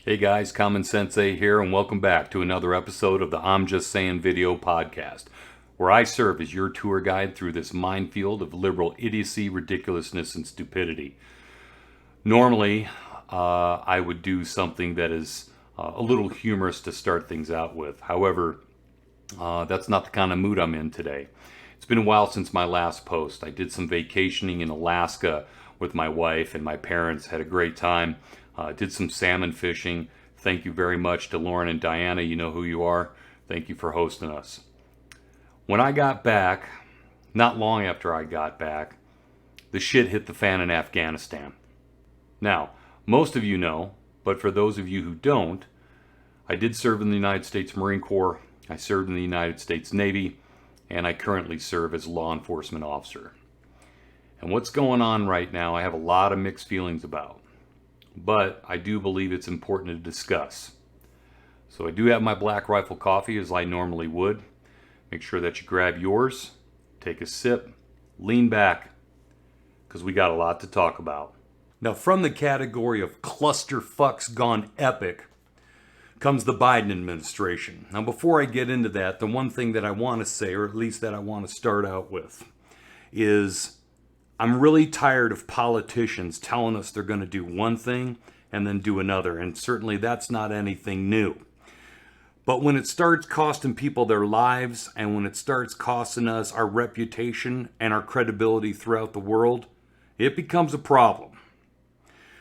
Hey guys, CommonSensei here, and welcome back to another episode of the I'm Just Sayin video podcast, where I serve as your tour guide through this minefield of liberal idiocy, ridiculousness, and stupidity. Normally, I would do something that is a little humorous to start things out with. However, that's not the kind of mood I'm in today. It's been a while since my last post. I did some vacationing in Alaska with my wife and my parents, had a great time. Did some salmon fishing. Thank you very much to Lauren and Diana. You know who you are. Thank you for hosting us. When I got back, not long after I got back, the shit hit the fan in Afghanistan. Now, most of you know, but for those of you who don't, I did serve in the United States Marine Corps, I served in the United States Navy, and I currently serve as a law enforcement officer. And what's going on right now, I have a lot of mixed feelings about. But I do believe it's important to discuss. So I do have my Black Rifle coffee as I normally would. Make sure that you grab yours, take a sip, lean back, because we got a lot to talk about. Now, from the category of clusterfucks gone epic comes the Biden administration. Now, before I get into that, the one thing that I want to say, or at least that I want to start out with, is I'm really tired of politicians telling us they're going to do one thing and then do another, and certainly that's not anything new. But when it starts costing people their lives, and when it starts costing us our reputation and our credibility throughout the world, it becomes a problem.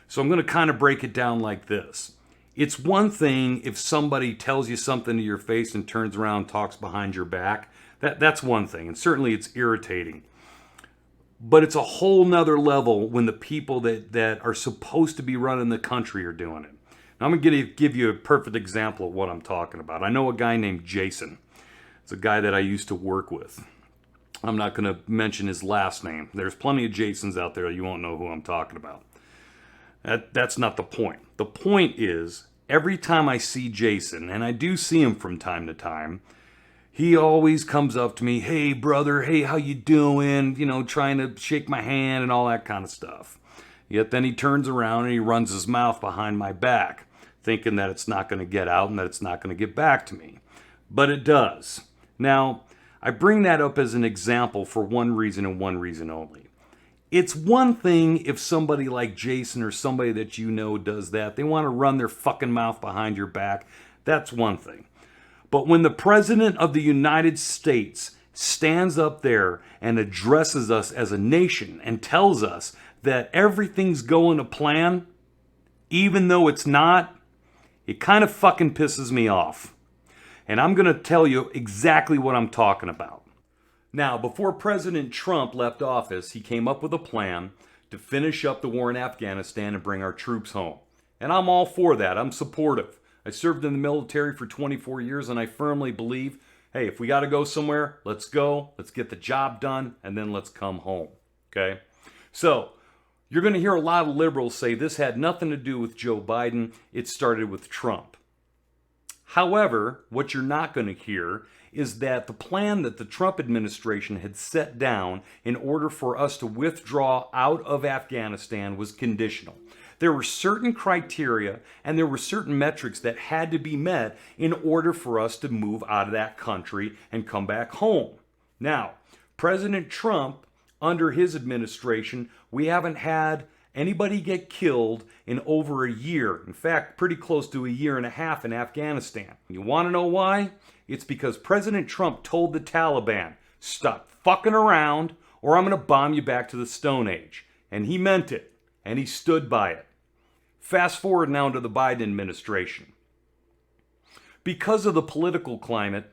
So I'm going to kind of break it down like this. It's one thing if somebody tells you something to your face and turns around and talks behind your back. That's one thing, and certainly it's irritating. But it's a whole nother level when the people that are supposed to be running the country are doing it. Now, I'm going to give you a perfect example of what I'm talking about. I know a guy named Jason. It's a guy that I used to work with. I'm not going to mention his last name. There's plenty of Jasons out there. You won't know who I'm talking about. That's not the point. The point is, every time I see Jason, and I do see him from time to time, he always comes up to me, hey brother, hey, how you doing? You know, trying to shake my hand and all that kind of stuff. Yet then he turns around and he runs his mouth behind my back, thinking that it's not going to get out and that it's not going to get back to me. But it does. Now, I bring that up as an example for one reason and one reason only. It's one thing if somebody like Jason or somebody that you know does that. They want to run their fucking mouth behind your back. That's one thing. But when the President of the United States stands up there and addresses us as a nation and tells us that everything's going to plan, even though it's not, it kind of fucking pisses me off. And I'm going to tell you exactly what I'm talking about. Now, before President Trump left office, he came up with a plan to finish up the war in Afghanistan and bring our troops home. And I'm all for that. I'm supportive. I served in the military for 24 years, and I firmly believe, hey, if we got to go somewhere, let's go, let's get the job done, and then let's come home, okay? So, you're going to hear a lot of liberals say this had nothing to do with Joe Biden, it started with Trump. However, what you're not going to hear is that the plan that the Trump administration had set down in order for us to withdraw out of Afghanistan was conditional. There were certain criteria and there were certain metrics that had to be met in order for us to move out of that country and come back home. Now, President Trump, under his administration, we haven't had anybody get killed in over a year. In fact, pretty close to a year and a half in Afghanistan. You want to know why? It's because President Trump told the Taliban, stop fucking around or I'm going to bomb you back to the Stone Age. And he meant it. And he stood by it. Fast forward now to the Biden administration. Because of the political climate,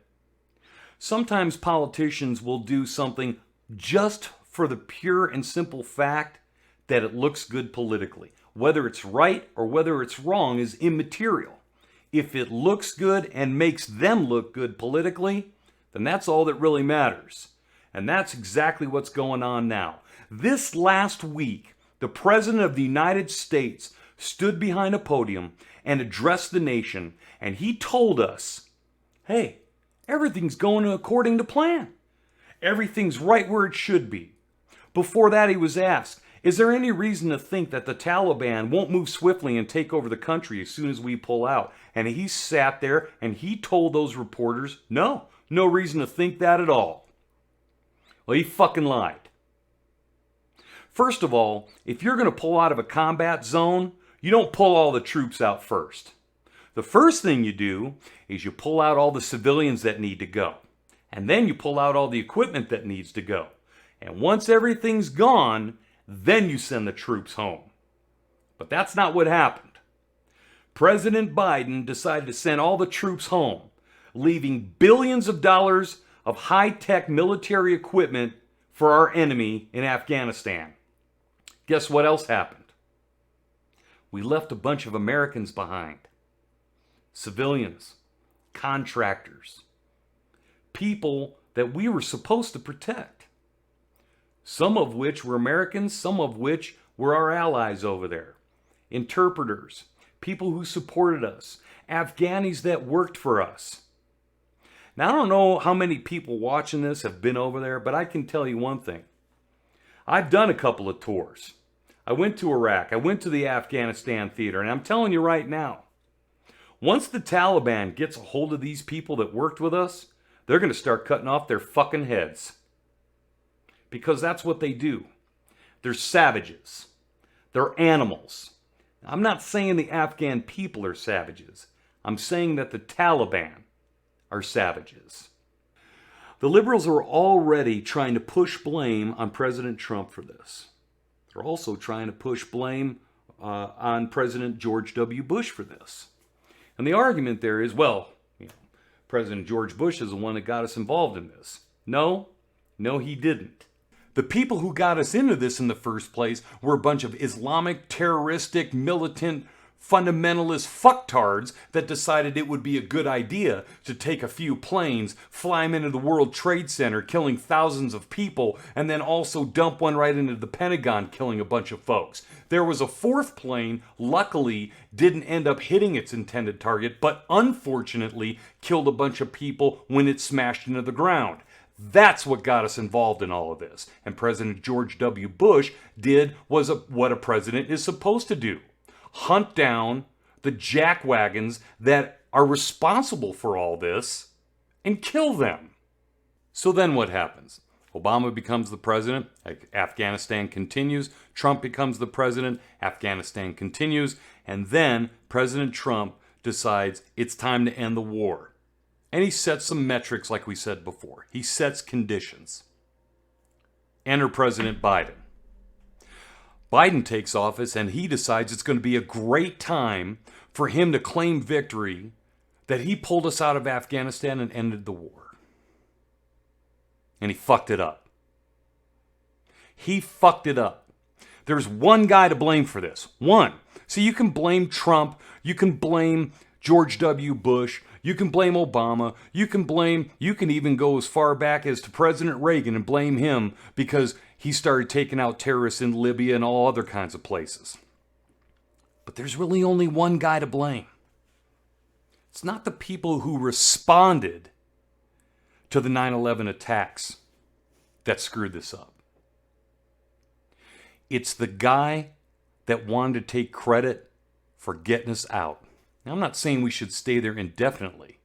sometimes politicians will do something just for the pure and simple fact that it looks good politically. Whether it's right or whether it's wrong is immaterial. If it looks good and makes them look good politically, then that's all that really matters. And that's exactly what's going on now. This last week, the President of the United States stood behind a podium and addressed the nation, and he told us, hey, everything's going according to plan. Everything's right where it should be. Before that, he was asked, Is there any reason to think that the Taliban won't move swiftly and take over the country as soon as we pull out? And he sat there and he told those reporters, no reason to think that at all. Well, he fucking lied. First of all, if you're going to pull out of a combat zone, you don't pull all the troops out first. The first thing you do is you pull out all the civilians that need to go. And then you pull out all the equipment that needs to go. And once everything's gone, then you send the troops home. But that's not what happened. President Biden decided to send all the troops home, leaving billions of dollars of high-tech military equipment for our enemy in Afghanistan. Guess what else happened? We left a bunch of Americans behind. Civilians, contractors, people that we were supposed to protect. Some of which were Americans, some of which were our allies over there. Interpreters, people who supported us, Afghanis that worked for us. Now, I don't know how many people watching this have been over there, but I can tell you one thing. I've done a couple of tours. I went to Iraq, I went to the Afghanistan theater, and I'm telling you right now, once the Taliban gets a hold of these people that worked with us, they're going to start cutting off their fucking heads. Because that's what they do. They're savages. They're animals. I'm not saying the Afghan people are savages. I'm saying that the Taliban are savages. The liberals are already trying to push blame on President Trump for this. They're also trying to push blame on President George W. Bush for this. And the argument there is, well, President George Bush is the one that got us involved in this. No, he didn't. The people who got us into this in the first place were a bunch of Islamic, terroristic, militant, fundamentalist fucktards that decided it would be a good idea to take a few planes, fly them into the World Trade Center, killing thousands of people, and then also dump one right into the Pentagon, killing a bunch of folks. There was a fourth plane, luckily, didn't end up hitting its intended target, but unfortunately killed a bunch of people when it smashed into the ground. That's what got us involved in all of this. And President George W. Bush did what a president is supposed to do. Hunt down the jackwagons that are responsible for all this and kill them. So then what happens? Obama becomes the president, Afghanistan continues, Trump becomes the president, Afghanistan continues, and then President Trump decides it's time to end the war. And he sets some metrics like we said before. He sets conditions. Enter President Biden. Biden takes office and he decides it's going to be a great time for him to claim victory that he pulled us out of Afghanistan and ended the war. And he fucked it up. He fucked it up. There's one guy to blame for this. One. So you can blame Trump. You can blame George W. Bush. You can blame Obama. You can even go as far back as to President Reagan and blame him because he started taking out terrorists in Libya and all other kinds of places. But there's really only one guy to blame. It's not the people who responded to the 9/11 attacks that screwed this up. It's the guy that wanted to take credit for getting us out. Now, I'm not saying we should stay there indefinitely.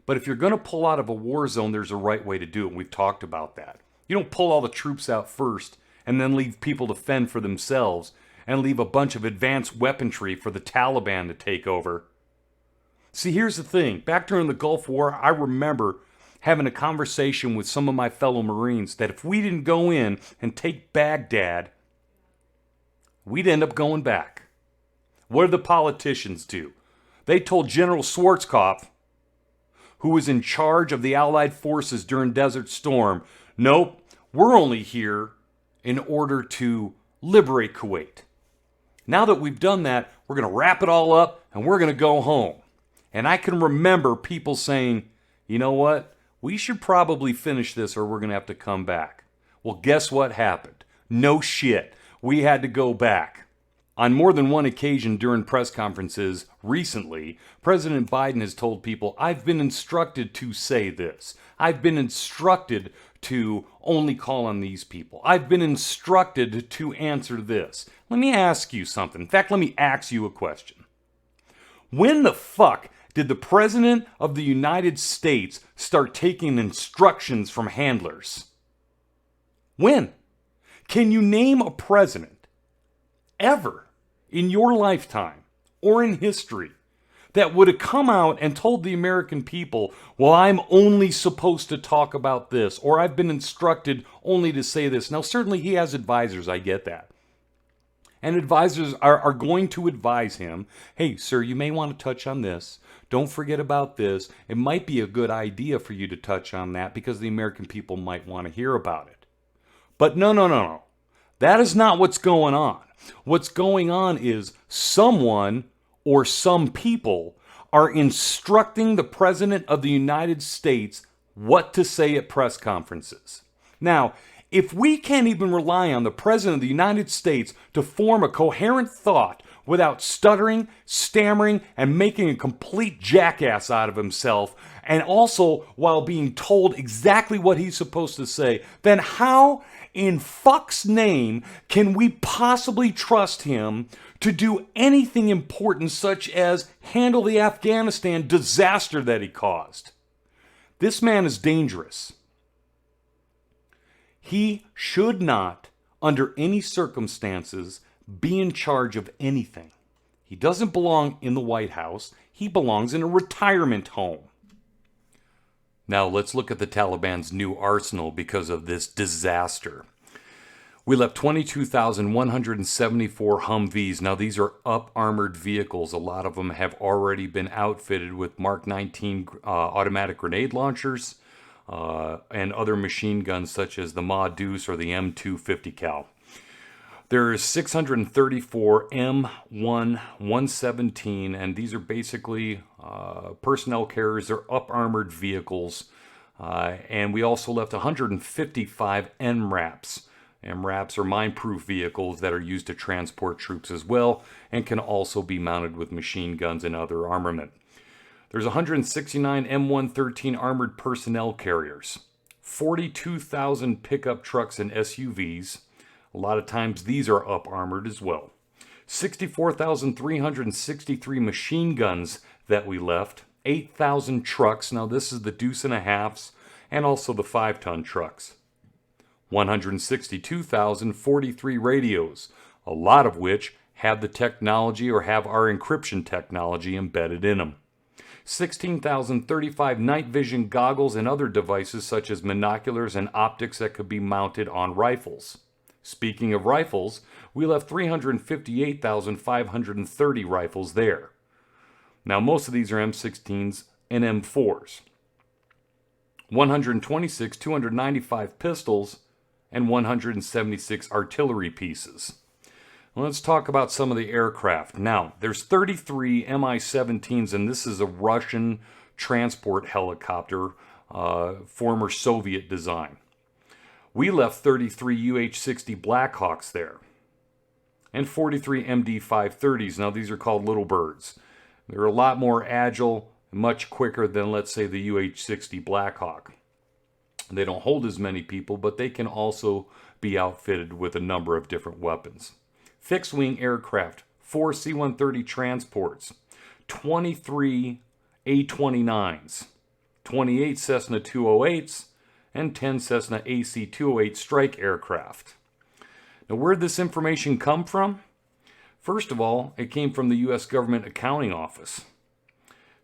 But if you're going to pull out of a war zone, there's a right way to do it. And we've talked about that. You don't pull all the troops out first and then leave people to fend for themselves and leave a bunch of advanced weaponry for the Taliban to take over. See, here's the thing. Back during the Gulf War, I remember having a conversation with some of my fellow Marines that if we didn't go in and take Baghdad, we'd end up going back. What did the politicians do? They told General Schwarzkopf, who was in charge of the Allied forces during Desert Storm, nope, we're only here in order to liberate Kuwait. Now that we've done that, we're going to wrap it all up and we're going to go home. And I can remember people saying, you know what? We should probably finish this or we're going to have to come back. Well, guess what happened? No shit. We had to go back. On more than one occasion during press conferences recently, President Biden has told people, I've been instructed to say this. I've been instructed to only call on these people. I've been instructed to answer this. Let me ask you something. In fact, let me ask you a question. When the fuck did the President of the United States start taking instructions from handlers? When? Can you name a president ever in your lifetime or in history that would have come out and told the American people, well, I'm only supposed to talk about this, or I've been instructed only to say this? Now, certainly he has advisors, I get that. And advisors are going to advise him, hey, sir, you may want to touch on this. Don't forget about this. It might be a good idea for you to touch on that because the American people might want to hear about it. But no. That is not what's going on. What's going on is someone or some people are instructing the President of the United States what to say at press conferences. Now, if we can't even rely on the President of the United States to form a coherent thought without stuttering, stammering, and making a complete jackass out of himself, and also while being told exactly what he's supposed to say, then how in fuck's name can we possibly trust him to do anything important such as handle the Afghanistan disaster that he caused? This man is dangerous. He should not, under any circumstances, be in charge of anything. He doesn't belong in the White House. He belongs in a retirement home. Now let's look at the Taliban's new arsenal because of this disaster. We left 22,174 Humvees. Now these are up-armored vehicles. A lot of them have already been outfitted with Mark 19 automatic grenade launchers and other machine guns such as the Ma Deuce or the M250 cal. There are 634 M1-117, and these are basically personnel carriers. They're up-armored vehicles. And we also left 155 MRAPs. MRAPs are mine-proof vehicles that are used to transport troops as well and can also be mounted with machine guns and other armament. There's 169 M113 armored personnel carriers, 42,000 pickup trucks and SUVs. A lot of times these are up-armored as well. 64,363 machine guns that we left, 8,000 trucks. Now this is the deuce and a halves and also the 5-ton trucks. 162,043 radios, a lot of which have the technology or have our encryption technology embedded in them. 16,035 night vision goggles and other devices such as binoculars and optics that could be mounted on rifles. Speaking of rifles, we left 358,530 rifles there. Now most of these are M16s and M4s. 126 295 pistols and 176 artillery pieces. Let's talk about some of the aircraft. Now, there's 33 Mi-17s, and this is a Russian transport helicopter, former Soviet design. We left 33 UH-60 Blackhawks there, and 43 MD-530s. Now, these are called Little Birds. They're a lot more agile, much quicker than, let's say, the UH-60 Blackhawk. They don't hold as many people, but they can also be outfitted with a number of different weapons. Fixed-wing aircraft, 4 C-130 transports, 23 A-29s, 28 Cessna 208s, and 10 Cessna AC-208 strike aircraft. Now, where did this information come from? First of all, it came from the U.S. Government Accounting Office.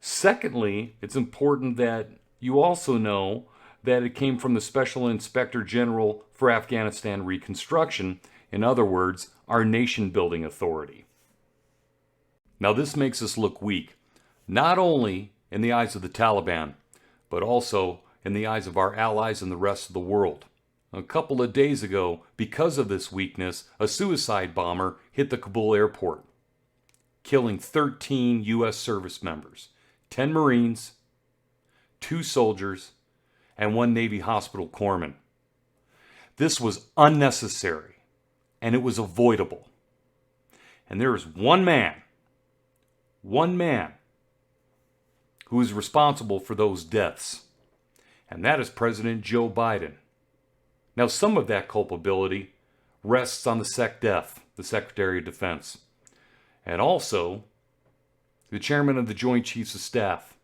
Secondly, it's important that you also know that it came from the Special Inspector General for Afghanistan Reconstruction, in other words, our nation-building authority. Now this makes us look weak, not only in the eyes of the Taliban, but also in the eyes of our allies and the rest of the world. A couple of days ago, because of this weakness, a suicide bomber hit the Kabul airport, killing 13 U.S. service members, 10 Marines, 2 soldiers, and 1 Navy hospital corpsman. This was unnecessary, and it was avoidable. And there is one man who is responsible for those deaths, and that is President Joe Biden. Now, some of that culpability rests on the SecDef, the Secretary of Defense, and also the Chairman of the Joint Chiefs of Staff,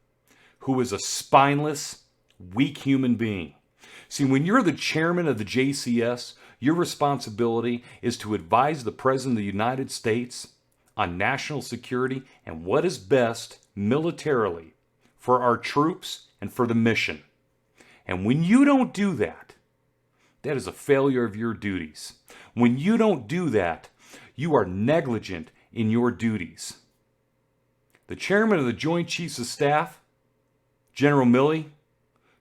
who is a spineless, weak human being. See, when you're the chairman of the JCS, your responsibility is to advise the President of the United States on national security and what is best militarily for our troops and for the mission. And when you don't do that, that is a failure of your duties. When you don't do that, you are negligent in your duties. The chairman of the Joint Chiefs of Staff, General Milley,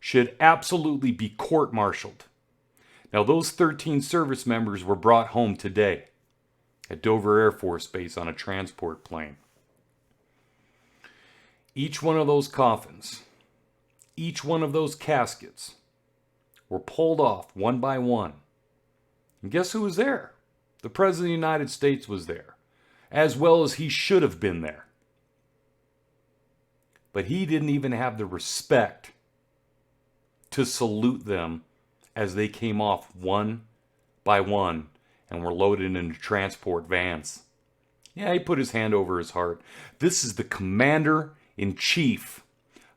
should absolutely be court-martialed. Now, those 13 service members were brought home today at Dover Air Force Base on a transport plane. Each one of those coffins, each one of those caskets were pulled off one by one. And guess who was there? The President of the United States was there, as well as he should have been there. But he didn't even have the respect to salute them as they came off one by one and were loaded into transport vans. Yeah, he put his hand over his heart. This is the commander-in-chief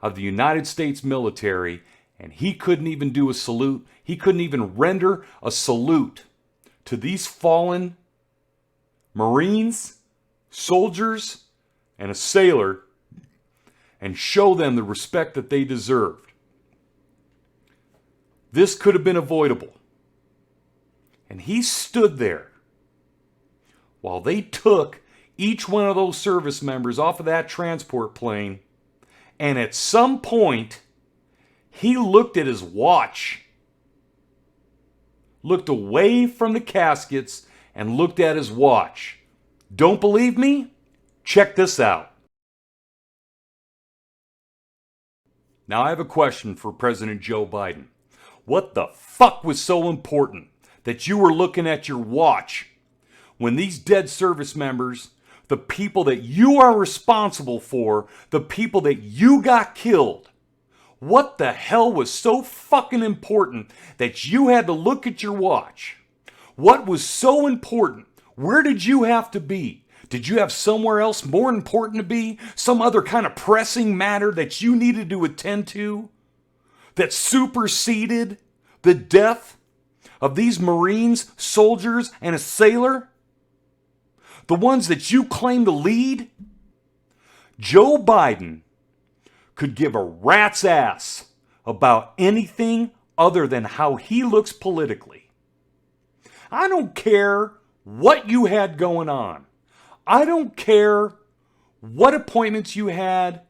of the United States military, and he couldn't even do a salute. He couldn't even render a salute to these fallen Marines, soldiers, and a sailor and show them the respect that they deserved. This could have been avoidable. And he stood there while they took each one of those service members off of that transport plane, and at some point, he looked at his watch, looked away from the caskets, and looked at his watch. Don't believe me? Check this out. Now I have a question for President Joe Biden. What the fuck was so important that you were looking at your watch when these dead service members, the people that you are responsible for, the people that you got killed, what the hell was so fucking important that you had to look at your watch? What was so important? Where did you have to be? Did you have somewhere else more important to be? Some other kind of pressing matter that you needed to attend to that superseded the death of these Marines, soldiers, and a sailor? The ones that you claim to lead? Joe Biden could give a rat's ass about anything other than how he looks politically. I don't care what you had going on. I don't care what appointments you had.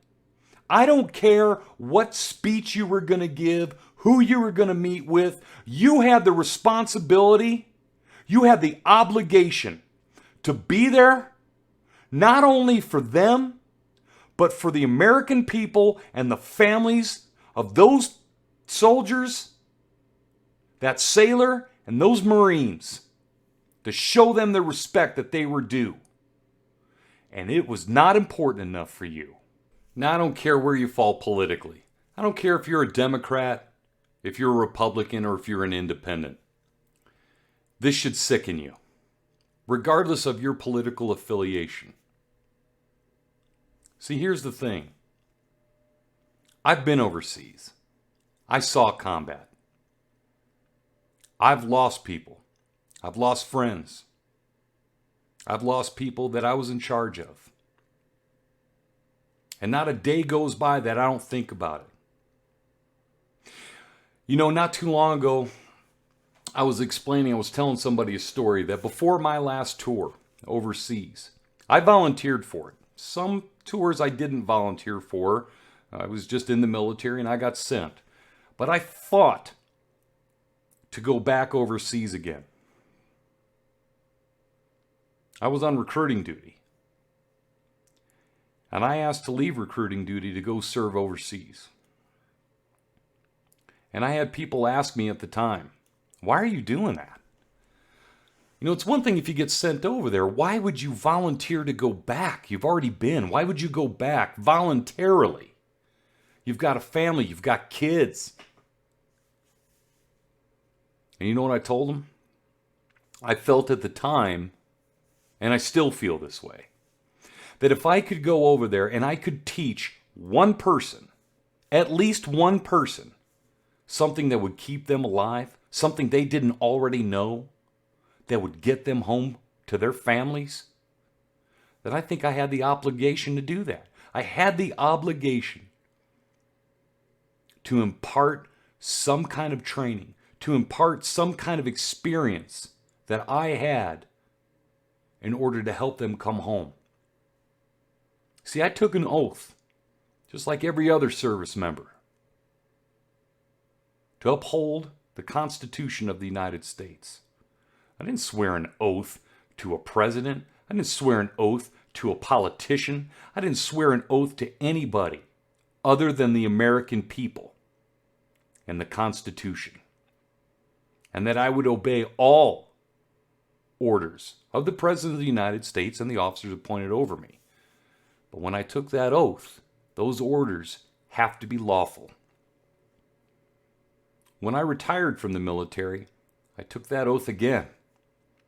I don't care what speech you were going to give, who you were going to meet with. You had the responsibility, you had the obligation to be there, not only for them, but for the American people and the families of those soldiers, that sailor, and those Marines, to show them the respect that they were due. And it was not important enough for you. Now, I don't care where you fall politically. I don't care if you're a Democrat, if you're a Republican, or if you're an independent. This should sicken you, regardless of your political affiliation. See, here's the thing. I've been overseas. I saw combat. I've lost people. I've lost friends. I've lost people that I was in charge of. And not a day goes by that I don't think about it. You know, not too long ago, I was telling somebody a story that before my last tour overseas, I volunteered for it. Some tours I didn't volunteer for. I was just in the military and I got sent. But I fought to go back overseas again. I was on recruiting duty. And I asked to leave recruiting duty to go serve overseas. And I had people ask me at the time, why are you doing that? You know, it's one thing if you get sent over there. Why would you volunteer to go back? You've already been. Why would you go back voluntarily? You've got a family. You've got kids. And you know what I told them? I felt at the time, and I still feel this way, that if I could go over there and I could teach one person, at least one person, something that would keep them alive, something they didn't already know, that would get them home to their families, that I think I had the obligation to do that. I had the obligation to impart some kind of training, to impart some kind of experience that I had in order to help them come home. See, I took an oath, just like every other service member, to uphold the Constitution of the United States. I didn't swear an oath to a president. I didn't swear an oath to a politician. I didn't swear an oath to anybody other than the American people and the Constitution. And that I would obey all orders of the President of the United States and the officers appointed over me. But when I took that oath, those orders have to be lawful. When I retired from the military, I took that oath again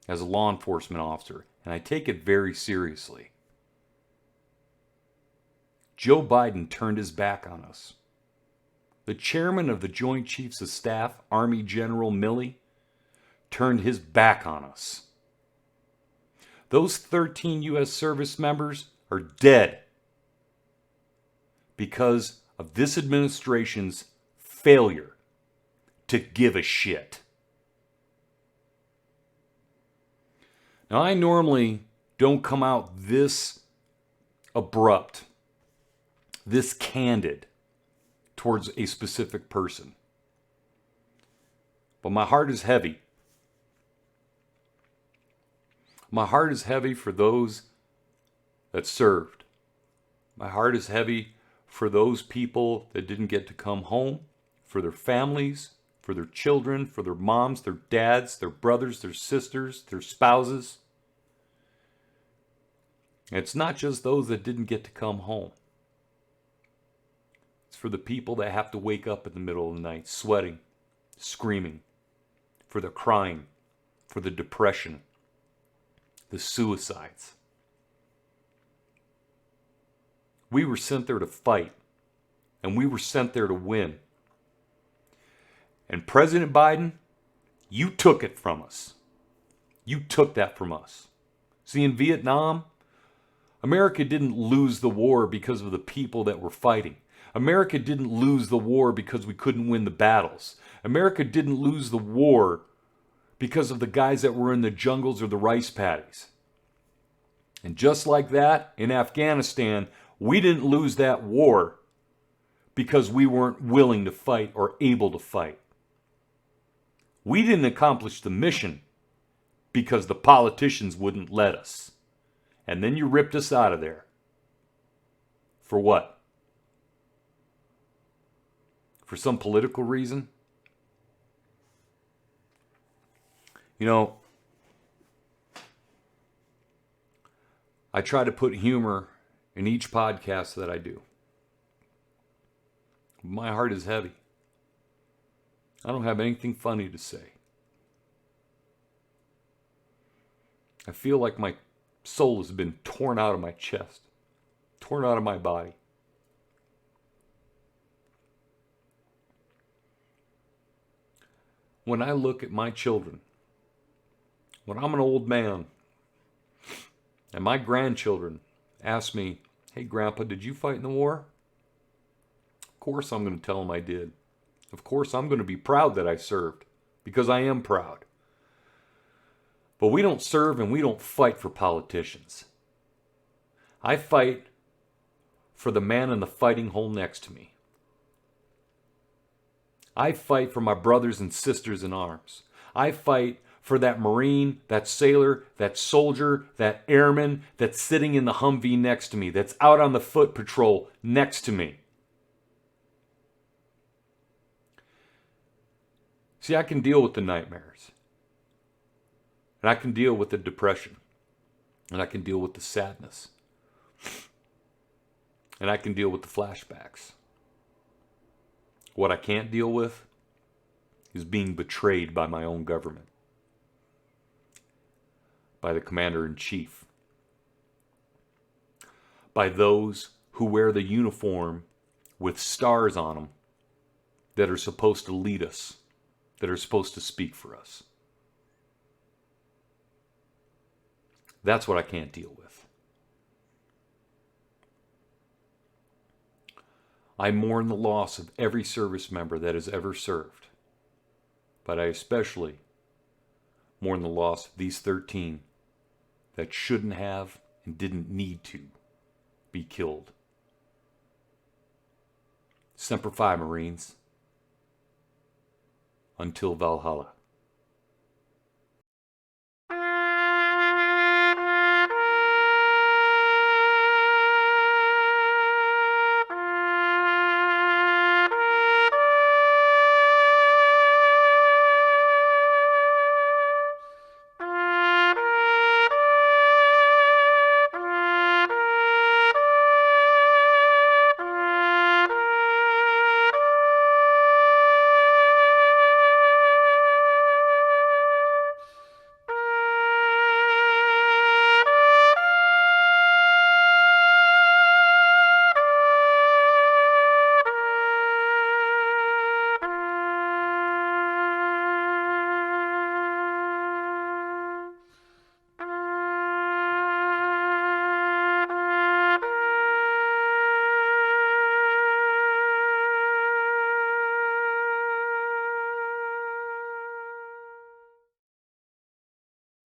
as a law enforcement officer, and I take it very seriously. Joe Biden turned his back on us. The chairman of the Joint Chiefs of Staff, Army General Milley, turned his back on us. Those 13 U.S. service members are dead because of this administration's failure to give a shit. Now, I normally don't come out this abrupt, this candid towards a specific person. But my heart is heavy. My heart is heavy for those that served. My heart is heavy for those people that didn't get to come home, for their families, for their children, for their moms, their dads, their brothers, their sisters, their spouses. And it's not just those that didn't get to come home. It's for the people that have to wake up in the middle of the night, sweating, screaming, for the crying, for the depression, the suicides. We were sent there to fight, and we were sent there to win. And President Biden, you took it from us. You took that from us. See, in Vietnam, America didn't lose the war because of the people that were fighting. America didn't lose the war because we couldn't win the battles. America didn't lose the war because of the guys that were in the jungles or the rice paddies. And just like that, in Afghanistan, we didn't lose that war because we weren't willing to fight or able to fight. We didn't accomplish the mission because the politicians wouldn't let us. And then you ripped us out of there. For what? For some political reason? You know, I try to put humor in each podcast that I do. My heart is heavy. I don't have anything funny to say. I feel like my soul has been torn out of my chest, torn out of my body. When I look at my children, when I'm an old man, and my grandchildren ask me, "Hey, Grandpa, did you fight in the war?" Of course I'm going to tell them I did. Of course I'm going to be proud that I served, because I am proud. But we don't serve and we don't fight for politicians. I fight for the man in the fighting hole next to me. I fight for my brothers and sisters in arms. I fight for that Marine, that sailor, that soldier, that airman that's sitting in the Humvee next to me, that's out on the foot patrol next to me. See, I can deal with the nightmares. And I can deal with the depression. And I can deal with the sadness. And I can deal with the flashbacks. What I can't deal with is being betrayed by my own government, by the Commander-in-Chief, by those who wear the uniform with stars on them that are supposed to lead us, that are supposed to speak for us. That's what I can't deal with. I mourn the loss of every service member that has ever served, but I especially mourn the loss of these 13 that shouldn't have and didn't need to be killed. Semper Fi, Marines. Until Valhalla.